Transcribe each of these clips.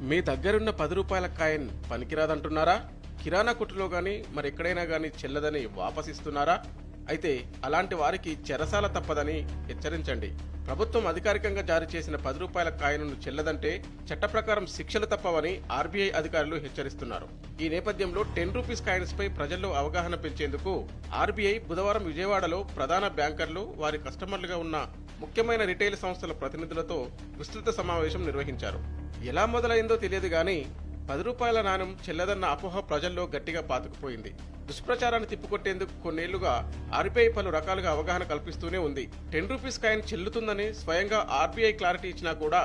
మీ దగ్గరున్న 10 రూపాయల కాయిన్ పనికిరాదంటున్నారా? కిరాణా కొట్టులో గానీ మరెక్కడైనా గానీ చెల్లదని వాపసిస్తున్నారా? అయితే అలాంటి వారికి చెరసాల తప్పదని హెచ్చరించండి. ప్రభుత్వం అధికారికంగా జారీ చేసిన 10 రూపాయల కాయిన్ను చెల్లదంటే చట్ట ప్రకారం శిక్షలు తప్పవని ఆర్బీఐ అధికారులు హెచ్చరిస్తున్నారు. ఈ నేపథ్యంలో 10 రూపీస్ కాయిన్స్ పై ప్రజల్లో అవగాహన పెంచేందుకు ఆర్బీఐ బుధవారం విజయవాడలో ప్రధాన బ్యాంకర్లు, వారి కస్టమర్లుగా ఉన్న ముఖ్యమైన రిటైల్ సంస్థల ప్రతినిధులతో విస్తృత సమావేశం నిర్వహించారు. ఎలా మొదలైందో తెలియదు గానీ 10 రూపాయల నాణ్యం చెల్లదన్న అపోహ ప్రజల్లో గట్టిగా పాతుకుపోయింది. దుష్ప్రచారాన్ని తిప్పుకొట్టేందుకు కొన్నేళ్లుగా ఆర్బీఐ పలు రకాలుగా అవగాహన కల్పిస్తూనే ఉంది. 10 రూపీస్ కాయిన్ చెల్లుతుందని స్వయంగా ఆర్బీఐ క్లారిటీ ఇచ్చినా కూడా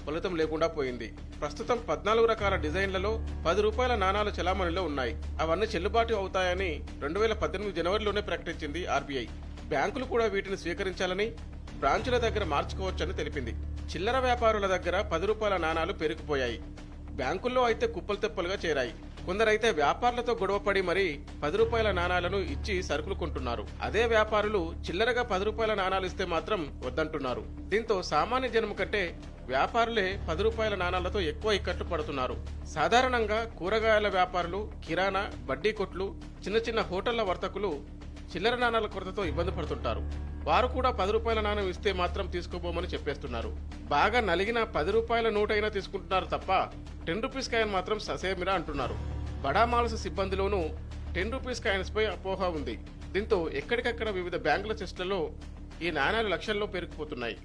ఫలితం లేకుండా పోయింది. ప్రస్తుతం 14 రకాల డిజైన్లలో 10 రూపాయల నాణాలు చెలామణిలో ఉన్నాయి. అవన్నీ చెల్లుబాటు అవుతాయని 2018 జనవరిలోనే ప్రకటించింది ఆర్బీఐ. బ్యాంకులు కూడా వీటిని స్వీకరించాలని, బ్రాంచుల దగ్గర మార్చుకోవచ్చని తెలిపింది. చిల్లర వ్యాపారుల దగ్గర 10 రూపాయల నాణాలు పెరిగిపోయాయి. బ్యాంకుల్లో అయితే కుప్పలు తెప్పలుగా చేరాయి. కొందరైతే వ్యాపారులతో గొడవపడి మరీ 10 రూపాయల నాణాలను ఇచ్చి సరుకులు కొంటున్నారు. అదే వ్యాపారులు చిల్లరగా 10 రూపాయల నాణాలు ఇస్తే మాత్రం వద్దంటున్నారు. దీంతో సామాన్య జనం కంటే వ్యాపారులే 10 రూపాయల నాణాలతో ఎక్కువ ఇక్కట్లు పడుతున్నారు. సాధారణంగా కూరగాయల వ్యాపారులు, కిరాణా, బడ్డీ కొట్లు, చిన్న చిన్న హోటళ్ల వర్తకులు చిల్లర నాణాల కొరతతో ఇబ్బంది పడుతుంటారు. వారు కూడా 10 రూపాయల నాణ్యం ఇస్తే మాత్రం తీసుకోబోమని చెప్పేస్తున్నారు. బాగా నలిగిన 10 రూపాయల నోటైనా తీసుకుంటున్నారు తప్ప 10 రూపీస్ కాయిన్ మాత్రం ససేమిరా అంటున్నారు. బడా మాల్స్ సిబ్బందిలోనూ 10 రూపీస్ కాయిన్స్ పై అపోహ ఉంది. దీంతో ఎక్కడికక్కడ వివిధ బ్యాంకుల చెస్ట్లలో ఈ నాణాలు లక్షల్లో పెరిగిపోతున్నాయి.